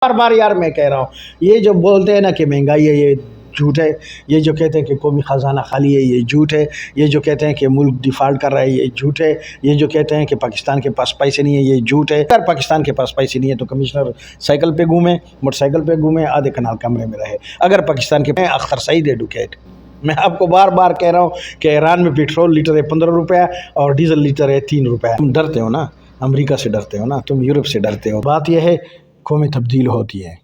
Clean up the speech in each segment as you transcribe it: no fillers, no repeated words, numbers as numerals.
बार बार यार मैं कह रहा हूँ, ये जो बोलते हैं ना कि महंगाई है, ये झूठ है। ये जो कहते हैं कि कौमी ख़जाना खाली है, ये झूठ है। ये जो कहते हैं कि मुल्क डिफ़ॉल्ट कर रहा है, ये झूठ है। ये जो कहते हैं कि पाकिस्तान के पास पैसे नहीं है, ये झूठ है। अगर पाकिस्तान के पास पैसे नहीं है तो कमिश्नर साइकिल पे घूमे, मोटरसाइकिल पे घूमे, आधे कनाल कमरे में रहे। अगर पाकिस्तान के अख्तर सईद एडवोकेट, मैं आपको बार बार कह रहा हूँ कि ईरान में पेट्रोल लीटर है 15 रुपया और डीजल लीटर है 3 रुपया। तुम डरते हो ना, अमेरिका से डरते हो ना, तुम यूरोप से डरते हो। बात यह है, कौमें तब्दील होती है,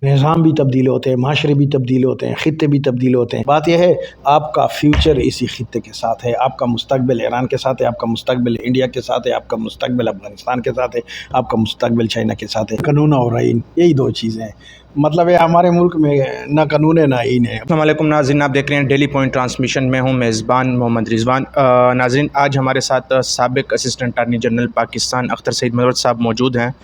निज़ाम भी तब्दील होते हैं, माशरे भी तब्दील होते हैं, ख़ित्ते भी तब्दील होते हैं। बात यह है, आपका फ्यूचर इसी ख़ित्ते के साथ है, आपका मुस्तक़बिल ईरान के साथ है, आपका मुस्तक़बिल इंडिया के साथ है, आपका मुस्तक़बिल अफ़गानिस्तान के साथ है, आपका मुस्तक़बिल चाइना के साथ है। कानून और आइन, यही दो चीज़ें हैं। मतलब है हमारे मुल्क में ना कानून है ना आइन है। अस्सलाम वालेकुम नाज़रीन, आप देख रहे हैं डेली पॉइंट ट्रांसमिशन में हूं मेज़बान मोहम्मद रिजवान। नाज़रीन, आज हमारे साथ साबिक़ assistant attorney general Pakistan Akhtar Saeed Marwat साहब मौजूद हैं।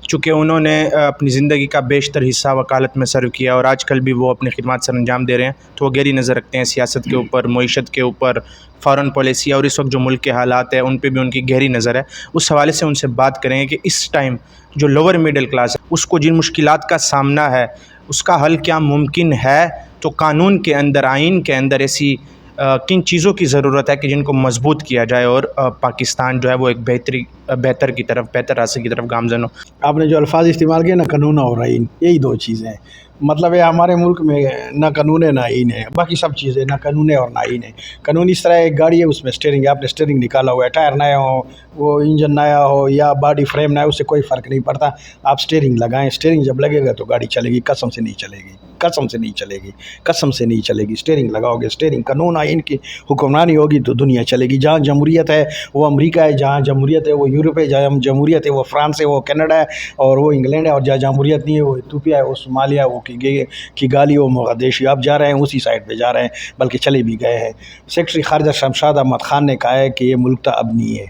चूँकि उन्होंने अपनी ज़िंदगी का बेशतर हिस्सा वकालत में सर्व किया और आजकल भी वो अपनी खिदमत सर अंजाम दे रहे हैं, तो वो गहरी नज़र रखते हैं सियासत के ऊपर, मईशत के ऊपर, फ़ॉरेन पॉलिसी और इस वक्त जो मुल्क के हालात हैं उन पे भी उनकी गहरी नज़र है। उस हवाले से उनसे बात करेंगे कि इस टाइम जो लोअर मिडिल क्लास है उसको जिन मुश्किलात का सामना है उसका हल क्या मुमकिन है, तो कानून के अंदर, आइन के अंदर ऐसी किन चीज़ों की ज़रूरत है कि जिनको मजबूत किया जाए और पाकिस्तान जो है वो एक बेहतर की तरफ, बेहतर रास्ते की तरफ गामज़न हो। आपने जो अल्फाज इस्तेमाल किए ना, कानून और आइन, यही दो चीज़ें हैं। मतलब है हमारे मुल्क में ना कानून है ना आइन है, बाकी सब चीज़ें ना कानून है और ना आइन है। कानून इस तरह एक गाड़ी है, उसमें स्टीयरिंग है, आपने स्टीयरिंग निकाला हुआ है, टायर नया हो, वो इंजन नया हो या बॉडी फ्रेम नया, उससे कोई फ़र्क नहीं पड़ता। आप स्टीयरिंग लगाएं, स्टीयरिंग जब लगेगा तो गाड़ी चलेगी, कसम से नहीं चलेगी, कसम से नहीं चलेगी, कसम से नहीं चलेगी। स्टीयरिंग लगाओगे, स्टीयरिंग कानून आइन की हुक्मरानी होगी तो दुनिया चलेगी। जहाँ जमहूरियत है वो अमेरिका है, जहाँ जमहूरियत है वो यूरोप है, जहाँ जमहूरियत है वो फ्रांस है, वो कनाडा है और वो इंग्लैंड है, और जहाँ जमहूरियत नहीं है वो इथियोपिया है, वो सोमालिया, वो किगाली, वो मोगादिशु। आप जा रहे हैं उसी साइड पे जा रहे हैं, बल्कि चले भी गए हैं। सेक्रेटरी खारजा शमशाद अहमद खान ने कहा है कि ये मुल्क तो अब नहीं है।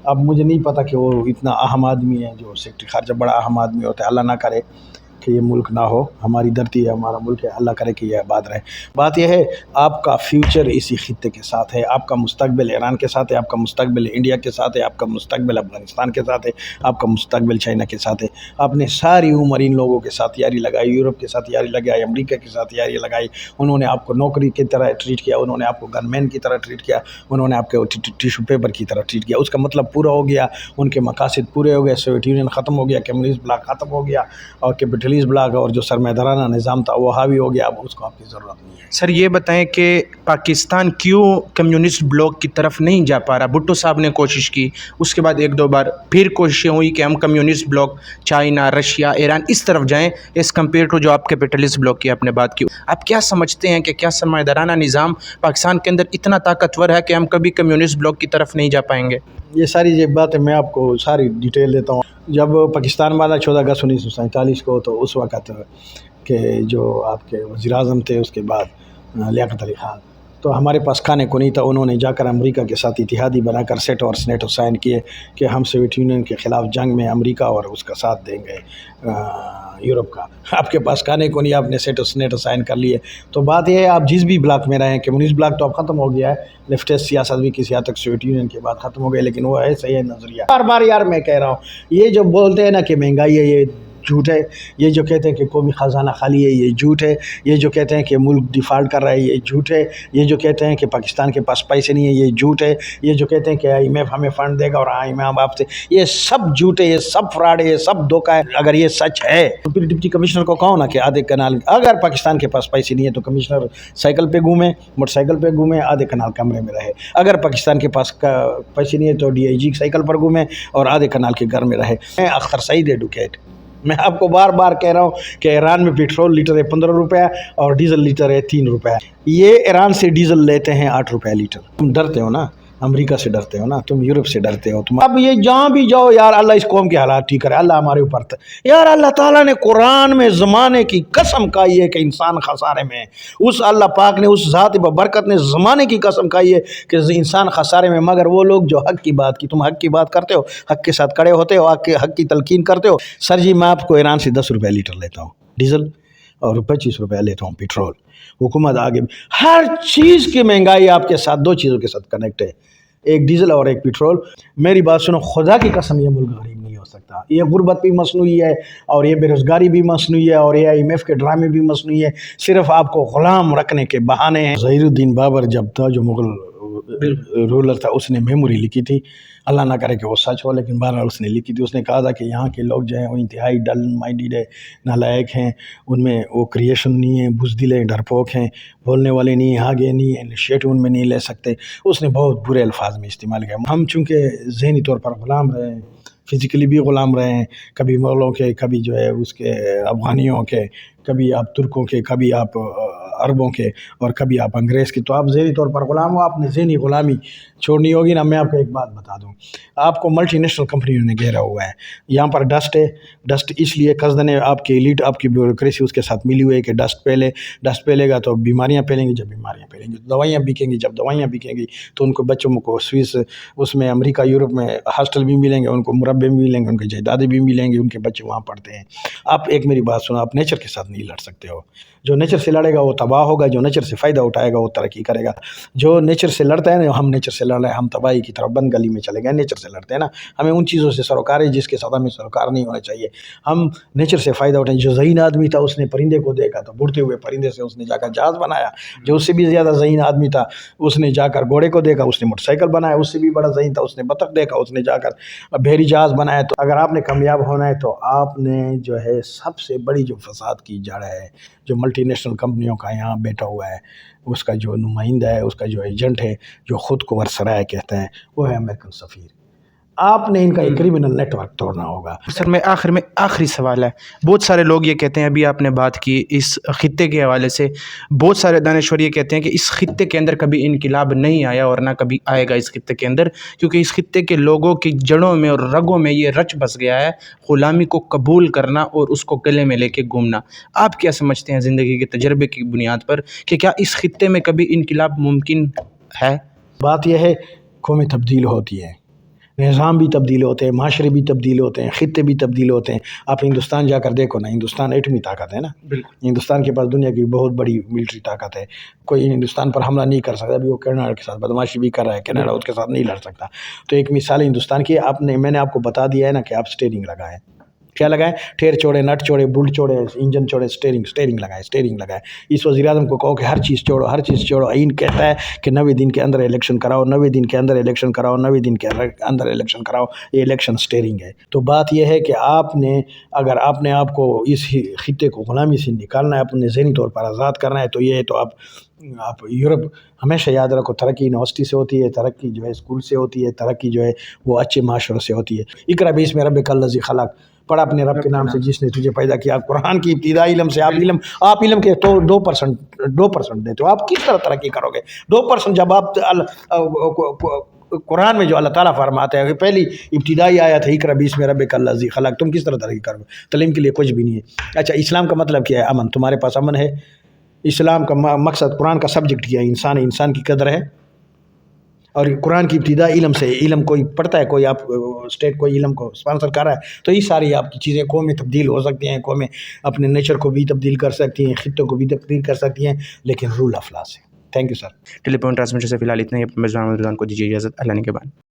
अब मुझे नहीं पता कि वो इतना अहम आदमी है, जो सेक्रेटरी खारजा बड़ा अहम आदमी होता है। अल्लाह ना करे कि ये मुल्क ना हो, हमारी धरती है, हमारा मुल्क है, अल्लाह करे कि यह आबाद रहे। बात यह है, आपका फ्यूचर इसी खित्ते के साथ है, आपका मुस्तकबिल ईरान के साथ है, आपका मुस्तकबिल इंडिया के साथ है, आपका मुस्तकबिल अफ़गानिस्तान के साथ है, आपका मुस्तकबिल चाइना के साथ है। आपने सारी उम्र इन लोगों के साथ यारी लगाई, यूरोप के साथ यारी लगाई, अमेरिका के साथ यारी लगाई। उन्होंने आपको नौकरी की तरह ट्रीट किया, उन्होंने आपको गनमैन की तरह ट्रीट किया, उन्होंने आपके टिश्यू पेपर की तरह ट्रीट किया। उसका मतलब पूरा हो गया, उनके मकासद पूरे हो गए, सोवियत यूनियन ख़त्म हो गया, कम्युनिस्ट ब्लॉक ख़त्म हो गया और कैपिटलिस्ट ब्लॉक और जो सरमायादाराना निज़ाम था वो हावी हो गया। अब उसको आपकी ज़रूरत नहीं है। सर ये बताएं कि पाकिस्तान क्यों कम्युनिस्ट ब्लॉक की तरफ नहीं जा पा रहा? भुट्टो साहब ने कोशिश की, उसके बाद एक दो बार फिर कोशिशें हुई कि हम communist bloc China, Russia, Iran इस तरफ जाएं एज़ कम्पेयर टू जो आप कैपिटलिस्ट ब्लॉक की आपने बात की। आप क्या समझते हैं कि क्या सरमायादाराना निज़ाम पाकिस्तान के अंदर इतना ताकतवर है कि हम कभी कम्युनिस्ट ब्लॉक की तरफ नहीं जा पाएंगे? ये सारी बातें मैं आपको सारी डिटेल देता हूँ। जब पाकिस्तान बना 14 अगस्त 1947 को, तो उस वक़्त के जो आपके वज़ीर-ए-आज़म थे, उसके बाद लियाकत अली ख़ान, तो हमारे पास खाने को नहीं था। उन्होंने जाकर अमेरिका के साथ इत्तेहादी बनाकर सेट और स्नेटो साइन किए कि हम सोवियत यूनियन के ख़िलाफ़ जंग में अमेरिका और उसका साथ देंगे यूरोप का। आपके पास खाने को नहीं, आपने सेट और स्नेटो साइन कर लिए। तो बात यह है, आप जिस भी ब्लॉक में रहें, कम्युनिस्ट ब्लॉक तो अब ख़त्म हो गया है, लेफ्टिस्ट सियासत भी किसी हद तक सोवियत यूनियन के बाद ख़त्म हो गई, लेकिन वो है सही है नज़रिया। बार बार यार मैं कह रहा हूँ, ये जो बोलते हैं ना कि महंगाई है, ये झूठ है। ये जो कहते हैं कि कौमी ख़जाना खाली है, ये झूठ है। ये जो कहते हैं कि मुल्क डिफ़ॉल्ट कर रहा है, ये झूठ है। ये जो कहते हैं कि पाकिस्तान के पास पैसे नहीं है, ये झूठ है। ये जो कहते हैं कि IMF हमें फ़ंड देगा और IMF आपसे, ये सब झूठ है, ये सब फ्रॉड है, ये सब धोखा है। अगर ये सच है तो फिर डिप्टी कमिश्नर को कहो ना कि आधे कनाल, अगर पाकिस्तान के पास पैसे नहीं है तो कमिश्नर साइकिल पे घूमे, मोटरसाइकिल पे घूमे, आधे कनाल कमरे में रहे। अगर पाकिस्तान के पास पैसे नहीं है तो DIG साइकिल पर घूमे और आधे कनाल के घर में रहे। मैं अख्तर सईद एडवोकेट, मैं आपको बार बार कह रहा हूँ कि ईरान में पेट्रोल लीटर है 15 रुपया और डीजल लीटर है 3 रुपया। ये ईरान से डीजल लेते हैं 8 रुपया लीटर। तुम डरते हो ना, अमेरिका से डरते हो ना, तुम यूरोप से डरते हो। तुम अब ये जहाँ भी जाओ यार, अल्लाह इस कौम के हालात ठीक करे, अल्लाह हमारे ऊपर यार। अल्लाह ताला ने कुरान में ज़माने की कसम खाई है कि इंसान खसारे में है। उस अल्लाह पाक ने, उस ज़ात बरकत ने ज़माने की कसम खाई है कि इंसान खसारे में। मगर वो लोग जो हक़ की बात की, तुम हक़ की बात करते हो, हक़ के साथ खड़े होते हो, हक़ की तलकीन करते हो। सर जी, मैं आपको ईरान से 10 रुपया लीटर लेता हूँ डीजल और 25 रुपया लेता हूँ पेट्रोल। हुकूमत आगे हर चीज़ की महंगाई आपके साथ, दो चीज़ों के साथ कनेक्ट है, एक डीजल और एक पेट्रोल। मेरी बात सुनो, खुदा की कसम, ये मुल्क गरीब नहीं نہیں ہو سکتا. یہ غربت بھی مصنوعی ہے اور یہ بے روزگاری بھی مصنوعی ہے اور یہ IMF کے ڈرامے بھی مصنوعی ہے. صرف آپ کو غلام رکھنے کے بہانے ہیں. ظہیر الدین بابر جب تھا جو مغل رولر تھا اس نے میموری لکھی تھی. اللہ نہ کرے کہ وہ سچ ہو لیکن بہرحال اس نے لکھی تھی. اس نے کہا تھا کہ یہاں کے لوگ جو ہیں وہ انتہائی ڈل مائنڈیڈ ہے, نالائق ہیں, ان میں وہ کریشن نہیں ہے, بزدل ہیں, ڈرپوک ہیں, بولنے والے نہیں ہیں, آگے نہیں ہیں, انیشیٹو ان میں نہیں لے سکتے. اس نے بہت برے الفاظ میں استعمال کیا. ہم چونکہ ذہنی طور پر غلام رہے ہیں, فزیکلی بھی غلام رہے ہیں, کبھی مغلوں کے, کبھی جو ہے اس کے افغانیوں کے, کبھی آپ ترکوں کے, کبھی آپ عربوں کے اور کبھی آپ انگریز کے, تو آپ ذہنی طور پر غلام ہو. آپ نے ذہنی غلامی چھوڑنی ہوگی نا. میں آپ کو ایک بات بتا دوں, آپ کو ملٹی نیشنل کمپنیوں نے گھیرا ہوا ہے. یہاں پر ڈسٹ ہے. ڈسٹ اس لیے قصدن آپ کی ایلیٹ, آپ کی بیوروکریسی اس کے ساتھ ملی ہوئی ہے کہ ڈسٹ پھیلے. ڈسٹ پھیلے گا تو بیماریاں پھیلیں گی, جب بیماریاں پھیلیں گی تو دوائیاں بکیں گی, جب دوائیاں بکیں گی تو ان کو بچوں کو سوئس, اس میں امریکہ یورپ میں ہاسٹل بھی ملیں گے, ان کو مربے بھی ملیں گے, ان کی جائیدادیں بھی ملیں گی, ان کے بچے وہاں پڑھتے ہیں. آپ ایک میری بات سنو, آپ نیچر کے ساتھ نہیں لڑ سکتے ہو. جو نیچر سے لڑے گا وہ تباہ ہوگا, جو نیچر سے فائدہ اٹھائے گا وہ ترقی کرے گا. جو نیچر سے لڑتا ہے نا, ہم نیچر سے لڑ رہے ہیں, ہم تباہی کی طرف بند گلی میں چلے گئے. نیچر سے لڑتے ہیں نا, ہمیں ان چیزوں سے سروکار ہے جس کے ساتھ ہمیں سروکار نہیں ہونا چاہیے. ہم نیچر سے فائدہ اٹھائیں. جو ذہین آدمی تھا اس نے پرندے کو دیکھا تو بڑھتے ہوئے پرندے سے اس نے جا کر جہاز بنایا. جو اس سے بھی زیادہ ذہین آدمی تھا اس نے جا کر گھوڑے کو دیکھا, اس نے موٹر سائیکل بنایا. اس سے بھی بڑا ذہین تھا, اس نے بطخ دیکھا, اس نے جا کر بحری جہاز بنایا. تو اگر آپ نے کامیاب ہونا ہے تو آپ نے جو ہے سب سے بڑی جو فساد کی جڑ ہے, جو ملٹی نیشنل کمپنیوں کا یہاں بیٹھا ہوا ہے, اس کا جو نمائندہ ہے, اس کا جو ایجنٹ ہے, جو خود کو ورسرائے کہتا ہے, وہ ہے امریکن سفیر. آپ نے ان کا ایک کریمنل نیٹ ورک توڑنا ہوگا. سر میں آخری سوال ہے. بہت سارے لوگ یہ کہتے ہیں, ابھی آپ نے بات کی اس خطے کے حوالے سے, بہت سارے دانشور یہ کہتے ہیں کہ اس خطے کے اندر کبھی انقلاب نہیں آیا اور نہ کبھی آئے گا اس خطے کے اندر, کیونکہ اس خطے کے لوگوں کی جڑوں میں اور رگوں میں یہ رچ بس گیا ہے غلامی کو قبول کرنا اور اس کو گلے میں لے کے گھومنا. آپ کیا سمجھتے ہیں زندگی کے تجربے کی بنیاد پر کہ کیا اس خطے میں کبھی انقلاب ممکن ہے؟ بات یہ ہے, قومیں تبدیل ہوتی ہیں, نظام بھی تبدیل ہوتے ہیں, معاشرے بھی تبدیل ہوتے ہیں, خطے بھی تبدیل ہوتے ہیں. آپ ہندوستان جا کر دیکھو نا, ہندوستان ایٹمی طاقت ہے نا. ہندوستان کے پاس دنیا کی بہت بڑی ملٹری طاقت ہے. کوئی ہندوستان پر حملہ نہیں کر سکتا. ابھی وہ کینیڈا کے ساتھ بدماشی بھی کر رہا ہے, کینیڈا اس کے ساتھ نہیں لڑ سکتا. تو ایک مثال ہندوستان کی میں نے آپ کو بتا دیا ہے نا کہ آپ اسٹیئرنگ لگائیں. کیا لگائیں؟ ٹھیر چھوڑے, نٹ چھوڑے, بلٹ چھوڑے, انجن چھوڑے, اسٹیئرنگ لگائے. اس وزیر اعظم کو کہو کہ ہر چیز چھوڑو. آئین کہتا ہے کہ 90 دن کے اندر الیکشن کراؤ, 90 دن کے اندر الیکشن کراؤ, 90 دن کے اندر الیکشن کراؤ. یہ الیکشن اسٹیئرنگ ہے. تو بات یہ ہے کہ اگر آپ نے آپ کو اس خطے کو غلامی سے نکالنا ہے, اپنے ذہنی طور پر آزاد کرنا ہے, تو یہ ہے تو آپ یورپ ہمیشہ یاد رکھو, ترقی یونیورسٹی سے ہوتی ہے, ترقی جو ہے اسکول سے ہوتی ہے, ترقی جو ہے وہ اچھے معاشروں سے ہوتی ہے. اقرا بسم ربک الذی خلق, پڑھ اپنے رب کے نام سے جس نے تجھے پیدا کیا. قرآن کی ابتدائی علم سے آپ علم کے تو 2% دیتے ہو. آپ کس طرح ترقی کرو گے 2%؟ جب آپ قرآن میں جو اللہ تعالیٰ فرماتا ہے کہ پہلی ابتدائی آیت ہے اقرا بسم ربک الذی خلق, تم کس طرح ترقی کرو گے؟ تعلیم کے لیے کچھ بھی نہیں ہے. اچھا, اسلام کا مطلب کیا ہے؟ امن. تمہارے پاس امن ہے؟ اسلام کا مقصد, قرآن کا سبجیکٹ کیا ہے؟ انسان کی قدر ہے. اور قرآن کی ابتدا علم سے, علم کوئی پڑھتا ہے, کوئی آپ اسٹیٹ کوئی علم کو اسپانسر کر رہا ہے, تو یہ ساری آپ کی چیزیں قومیں تبدیل ہو سکتی ہیں, قومیں اپنے نیچر کو بھی تبدیل کر سکتی ہیں, خطوں کو بھی تبدیل کر سکتی ہیں, لیکن رول آف لا سے. Thank you sir. Telepoint transmission سے فی الحال اتنا ہی. میزبان رضوان کو دیجیے اجازت. اللہ نے کے بعد.